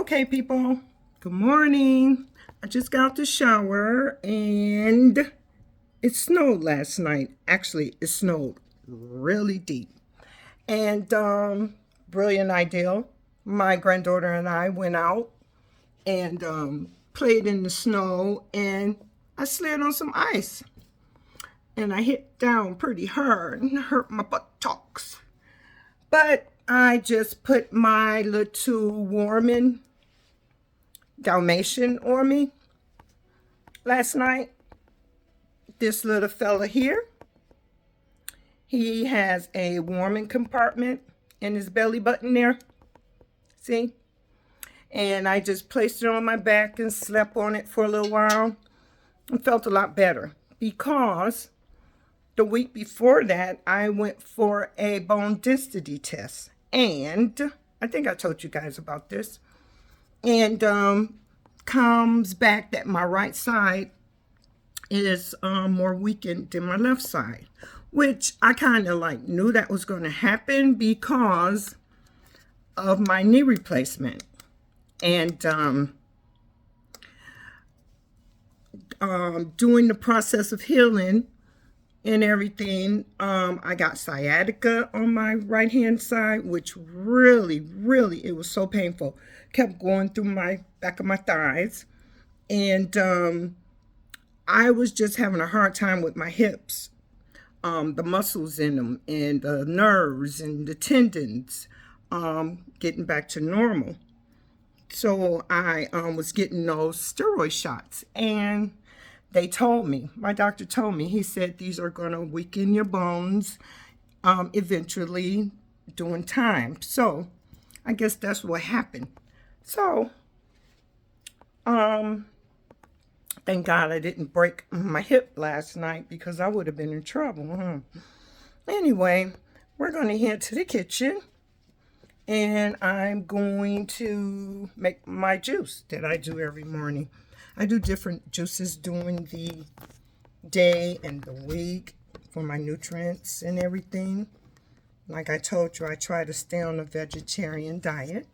Okay, people, good morning. I just got out the shower and it snowed last night. Actually, it snowed really deep. And brilliant idea. My granddaughter and I went out and played in the snow, and I slid on some ice. And I hit down pretty hard and hurt my buttocks. But I just put my little warming Dalmatian on me last night. This little fella here, he has a warming compartment in his belly button there. See? And I just placed it on my back and slept on it for a little while and felt a lot better, because the week before that I went for a bone density test, and I think I told you guys about this, and comes back that my right side is more weakened than my left side, which I kind of like knew that was going to happen because of my knee replacement. And doing the process of healing and everything, I got sciatica on my right hand side, which really it was so painful. Kept going through my back of my thighs, and I was just having a hard time with my hips, the muscles in them, and the nerves and the tendons, getting back to normal. So I was getting those steroid shots, and they told me, my doctor told me, he said these are going to weaken your bones eventually during time. So I guess that's what happened. So thank God I didn't break my hip last night, because I would have been in trouble. Anyway, we're going to head to the kitchen, and I'm going to make my juice that I do every morning. I do different juices during the day and the week for my nutrients and everything. Like I told you, I try to stay on a vegetarian diet.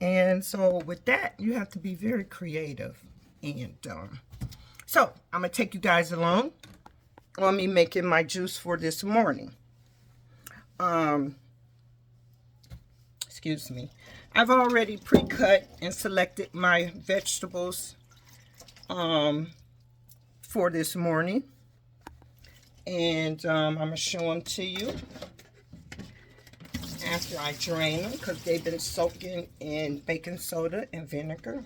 And so with that, you have to be very creative. And so I'm going to take you guys along on me making my juice for this morning. Excuse me. I've already pre-cut and selected my vegetables for this morning. And I'm going to show them to you after I drain them, because they've been soaking in baking soda and vinegar,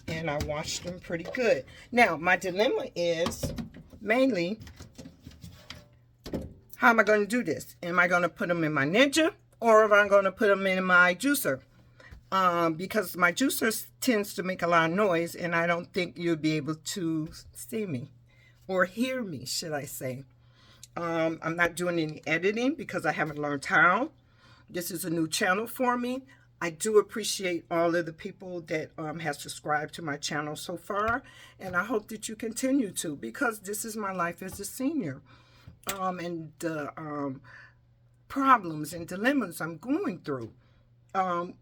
and I washed them pretty good. Now, my dilemma is mainly, how am I going to do this? Am I going to put them in my Ninja, or am I going to put them in my juicer? Because my juicer tends to make a lot of noise, and I don't think you'll be able to see me, or hear me, should I say. I'm not doing any editing because I haven't learned how. This is a new channel for me. I do appreciate all of the people that have subscribed to my channel so far, and I hope that you continue to, because this is my life as a senior, and the problems and dilemmas I'm going through,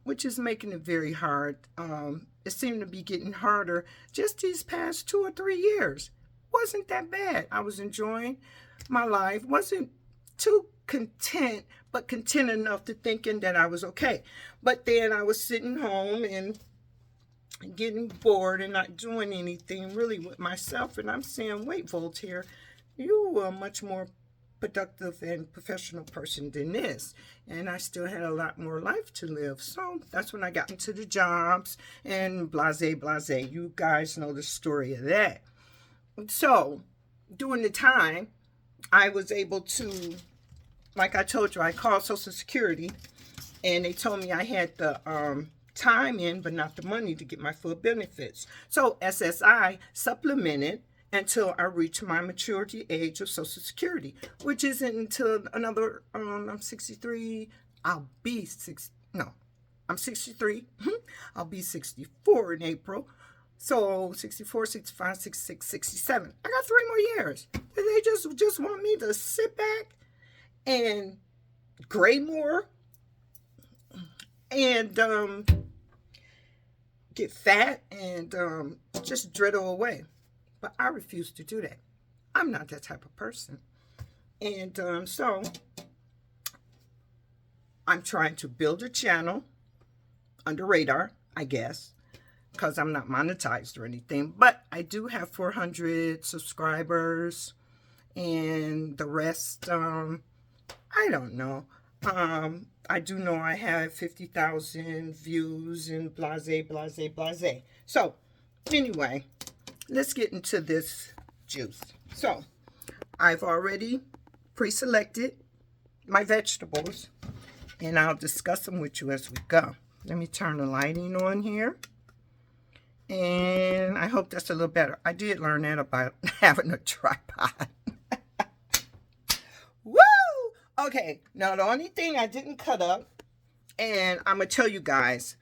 which is making it very hard. It seemed to be getting harder just these past 2 or 3 years. Wasn't that bad. I was enjoying my life. Wasn't too content, but content enough to thinking that I was okay. But then I was sitting home and getting bored and not doing anything really with myself. And I'm saying, wait, Voltaire, you are much more productive and professional person than this. And I still had a lot more life to live. So that's when I got into the jobs and blase. You guys know the story of that. So during the time, I was able to, like I told you, I called Social Security, and they told me I had the time in, but not the money to get my full benefits. So SSI supplemented until I reach my maturity age of Social Security, which isn't until another, I'm 63, I'll be 6, no, I'm 63, I'll be 64 in April. So 64, 65, 66, 67. I got 3 more years. They just want me to sit back and gray more and get fat and just driddle away. But I refuse to do that. I'm not that type of person. And so I'm trying to build a channel under radar, I guess, because I'm not monetized or anything. But I do have 400 subscribers, and the rest, I don't know. I do know I have 50,000 views and blase, blase, blase. So, anyway, let's get into this juice. So, I've already pre-selected my vegetables, and I'll discuss them with you as we go. Let me turn the lighting on here. And I hope that's a little better. I did learn that about having a tripod. Woo! Okay, now the only thing I didn't cut up, and I'm going to tell you guys,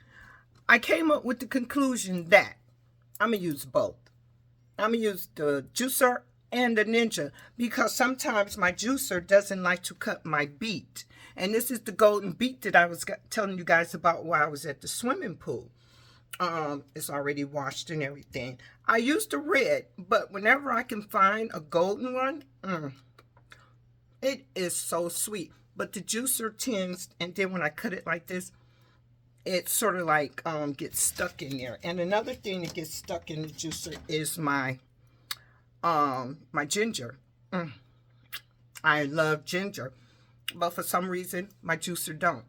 I came up with the conclusion that I'm going to use both. I'm going to use the juicer and the Ninja, because sometimes my juicer doesn't like to cut my beet. And this is the golden beet that I was telling you guys about while I was at the swimming pool. It's already washed and everything. I use the red, but whenever I can find a golden one, it is so sweet. But the juicer tends, and then when I cut it like this, it sort of like gets stuck in there. And another thing that gets stuck in the juicer is my ginger. I love ginger, but for some reason my juicer don't.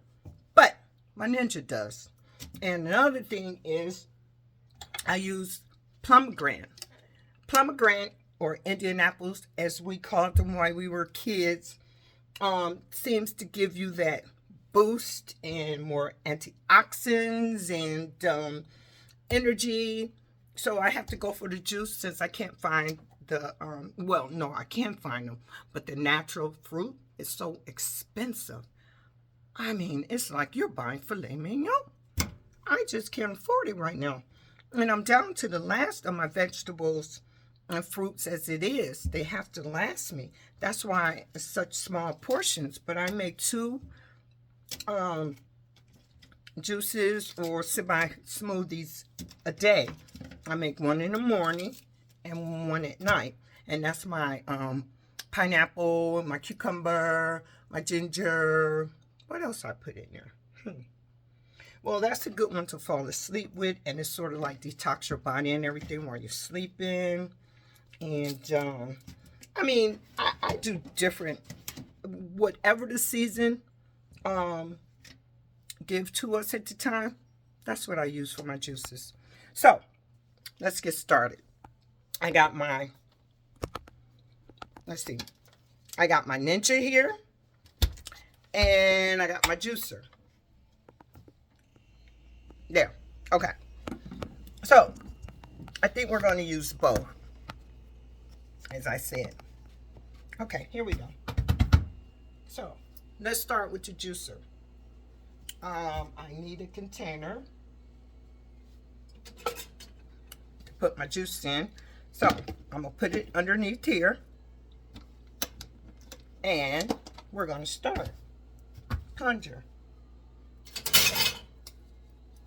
But my Ninja does. And another thing is I use pomegranate. Pomegranate, or Indian apples as we called them while we were kids, seems to give you that boost and more antioxidants and energy. So I have to go for the juice since I can't find the, well, no, I can find them, but the natural fruit is so expensive. I mean, it's like you're buying filet mignon. I just can't afford it right now. And I'm down to the last of my vegetables and fruits as it is. They have to last me. That's why it's such small portions. But I make 2 juices or semi-smoothies a day. I make 1 in the morning and 1 at night. And that's my pineapple, my cucumber, my ginger. What else I put in there? Well, that's a good one to fall asleep with, and it's sort of like detox your body and everything while you're sleeping. And, I mean, I do different, whatever the season give to us at the time, that's what I use for my juices. So, let's get started. I got my, let's see, I got my Ninja here, and I got my juicer. There. Okay. So, I think we're going to use both, as I said. Okay, here we go. So, let's start with the juicer. I need a container to put my juice in. So, I'm going to put it underneath here. And we're going to start. Plunger.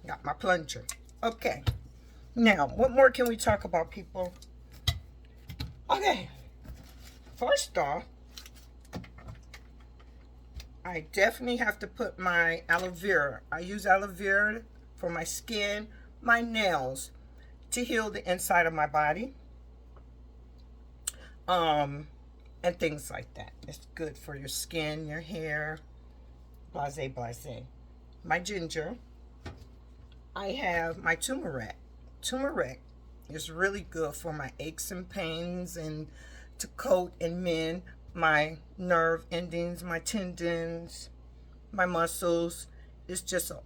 Got my plunger. Okay. Now, what more can we talk about, people? Okay. First off, I definitely have to put my aloe vera. I use aloe vera for my skin, my nails, to heal the inside of my body. And things like that. It's good for your skin, your hair, blase, blase. My ginger. I have my turmeric. Turmeric is really good for my aches and pains and to coat and mend my nerve endings, my tendons, my muscles. It's just an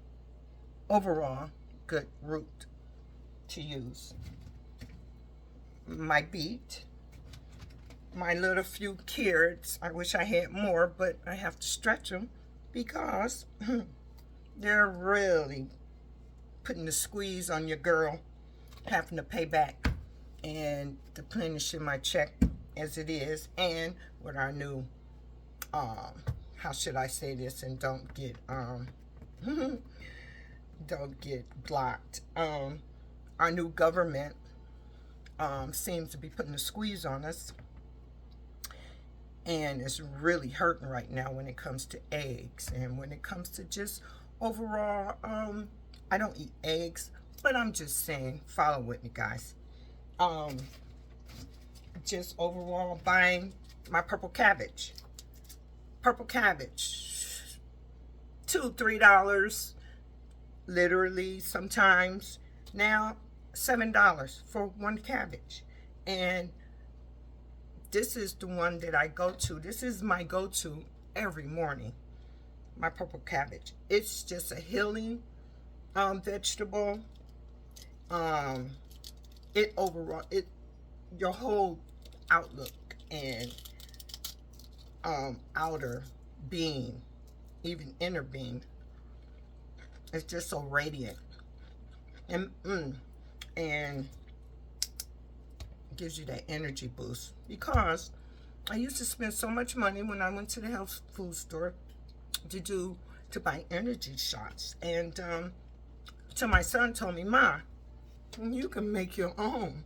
overall good root to use. My beet. My little few carrots. I wish I had more, but I have to stretch them because they're really putting the squeeze on your girl, having to pay back and replenishing my check as it is, and with our new how should I say this and don't get don't get blocked, our new government seems to be putting a squeeze on us, and it's really hurting right now when it comes to eggs, and when it comes to just overall, I don't eat eggs, but I'm just saying, follow with me, guys. Just overall buying my purple cabbage, $2-3, literally sometimes now $7 for one cabbage. And this is the one that I go to. This is my go-to every morning, my purple cabbage. It's just a healing vegetable. It overall, your whole outlook and outer being, even inner being, it's just so radiant, and gives you that energy boost. Because I used to spend so much money when I went to the health food store to buy energy shots, and so my son told me, "Ma, you can make your own."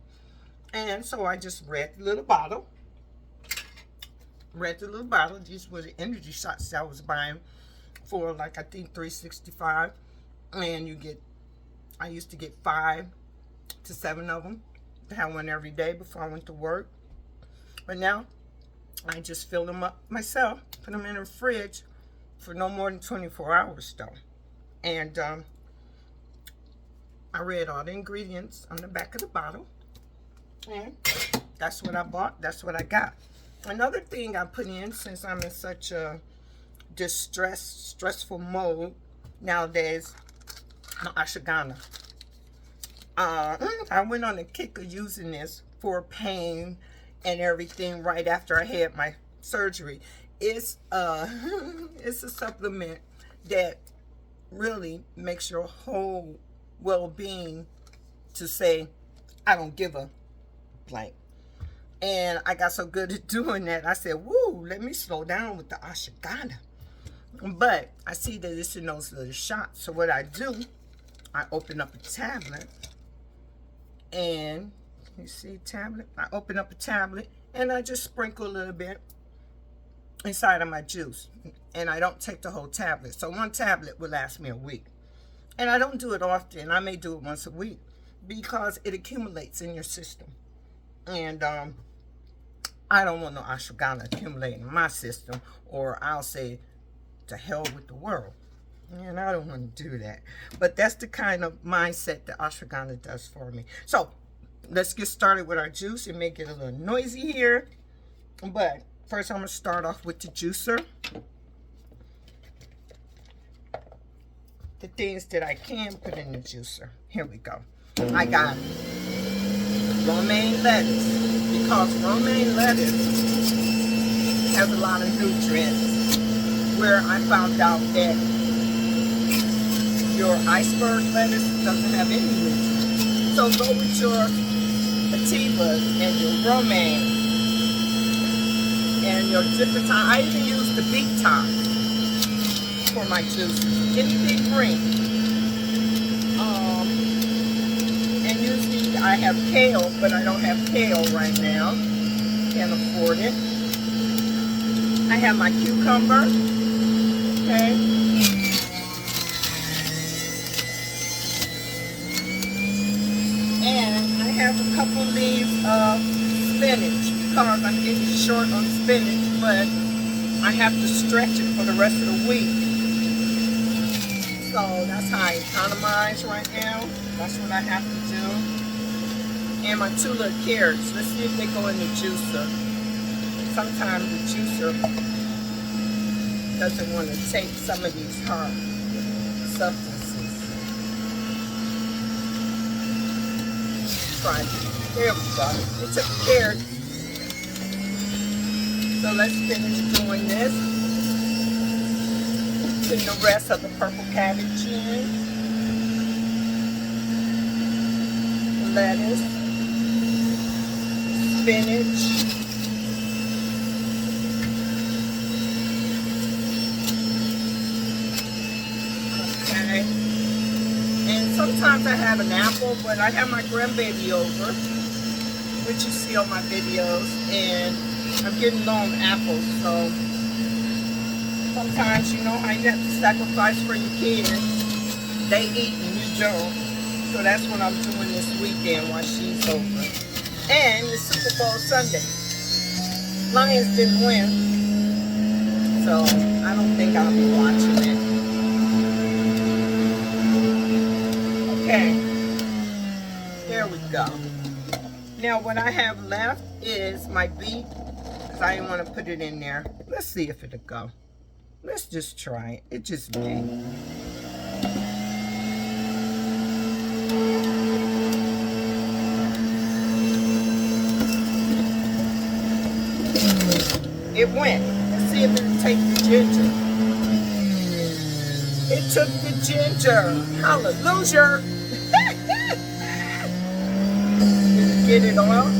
And so I just read the little bottle. These were the energy shots that I was buying for, like, I think $3.65, and I used to get 5 to 7 of them. I had one every day before I went to work. But now I just fill them up myself, put them in the fridge for no more than 24 hours though. And I read all the ingredients on the back of the bottle, and that's what I bought, that's what I got. Another thing I put in, since I'm in such a stressful mode nowadays, ashwagandha. I went on a kick of using this for pain and everything right after I had my surgery. It's it's a supplement that really makes your whole well-being to say, I don't give a blank. And I got so good at doing that, I said, woo, let me slow down with the ashwagandha. But I see that it's in those little shots. So what I do, I open up a tablet, and you see tablet? I open up a tablet, and I just sprinkle a little bit inside of my juice. And I don't take the whole tablet. So one tablet will last me a week. And I don't do it often. I may do it once a week because it accumulates in your system. And I don't want no ashwagandha accumulating in my system, or I'll say, to hell with the world. And I don't want to do that. But that's the kind of mindset that ashwagandha does for me. So let's get started with our juice. It may get a little noisy here, but first I'm going to start off with the juicer. The things that I can put in the juicer. Here we go. I got romaine lettuce, because romaine lettuce has a lot of nutrients, where I found out that your iceberg lettuce doesn't have any nutrients. So go with your sativas and your romaine and your different time. I even use the beet tops for my juice. Anything green. And usually I have kale, but I don't have kale right now. Can't afford it. I have my cucumber. Okay. And I have a couple leaves of spinach, because I'm getting short on spinach, but I have to stretch it for the rest of the week. So that's how I economize right now. That's what I have to do. And my 2 little carrots. Let's see if they go in the juicer. Sometimes the juicer doesn't want to take some of these hard substances. Try it. There we go. It took the carrots. So let's finish doing this. Put the rest of the purple cabbage in. Lettuce. Spinach. Okay. And sometimes I have an apple, but I have my grandbaby over, which you see on my videos, and I'm getting low on apples, so sometimes, you know, how you have to sacrifice for your kids. They eat and you don't. So that's what I'm doing this weekend while she's over. And it's Super Bowl Sunday. Lions didn't win, so I don't think I'll be watching it. Okay, there we go. Now what I have left is my beet, because I didn't want to put it in there. Let's see if it'll go. Let's just try it. It just may. It went. Let's see if it'll take the ginger. It took the ginger. Hallelujah. Get it off.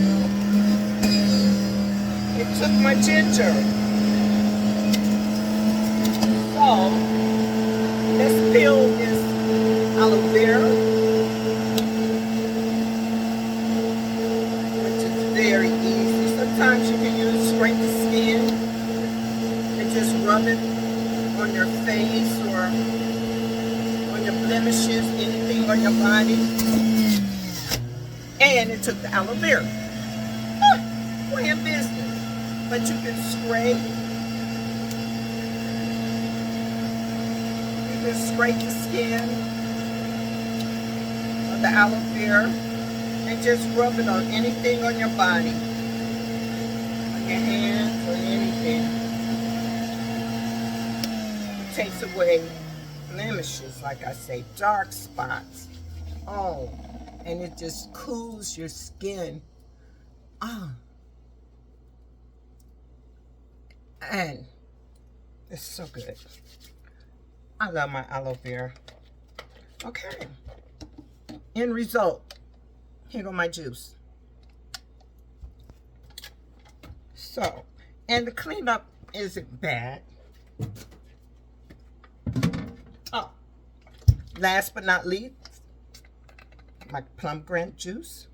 It took my ginger. So, let's peel this aloe vera, which is very easy. Sometimes you can use scrape the skin and just rub it on your face or on your blemishes, anything on your body. And it took the aloe vera. We're in business. But you can scrape. You can scrape the skin of the aloe vera and just rub it on anything on your body. On your hands or anything. It takes away blemishes, like I say, dark spots. Oh. And it just cools your skin. And it's so good. I love my aloe vera. Okay. End result. Here go my juice. So, and the cleanup isn't bad. Oh, last but not least, my pomegranate juice,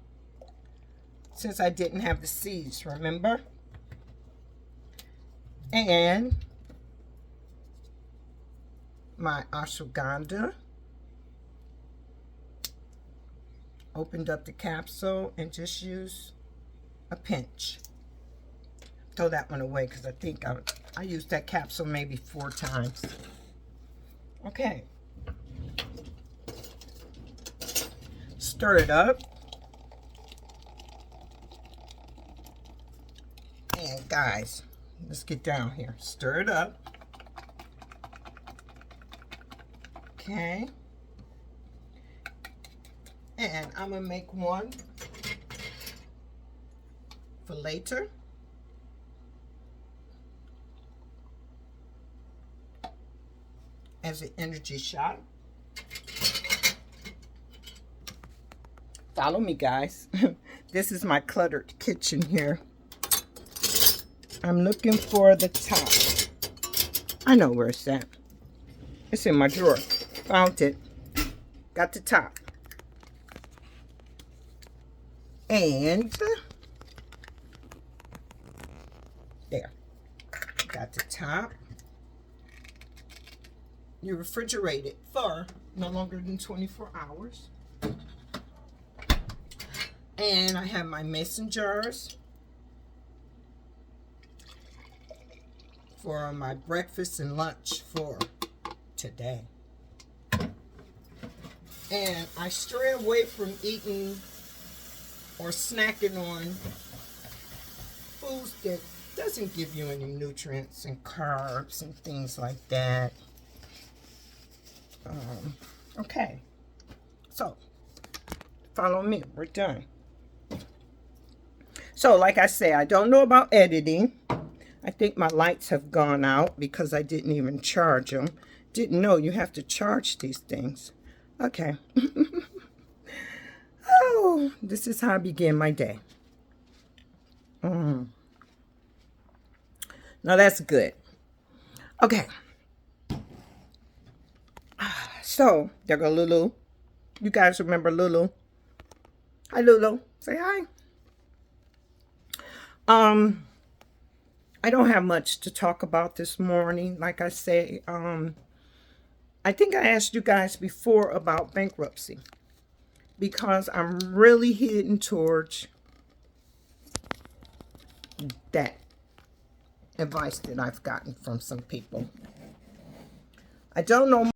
since I didn't have the seeds, remember? And my ashwagandha. Opened up the capsule and just used a pinch. Throw that one away because I think I used that capsule maybe 4 times. Okay. Stir it up. And guys, let's get down here. Stir it up. Okay. And I'm going to make one for later. As an energy shot. Follow me, guys. This is my cluttered kitchen here. I'm looking for the top. I know where it's at. It's in my drawer. Found it. Got the top. And there. Got the top. You refrigerate it for no longer than 24 hours. And I have my mason jars for my breakfast and lunch for today. And I stray away from eating or snacking on foods that doesn't give you any nutrients and carbs and things like that. Okay, so follow me. We're done. So like I say, I don't know about editing. I think my lights have gone out because I didn't even charge them. Didn't know you have to charge these things. Okay. Oh, this is how I begin my day. Now that's good. Okay. So, there go Lulu. You guys remember Lulu? Hi, Lulu. Say hi. I don't have much to talk about this morning. Like I say, I think I asked you guys before about bankruptcy because I'm really heading towards that advice that I've gotten from some people. I don't know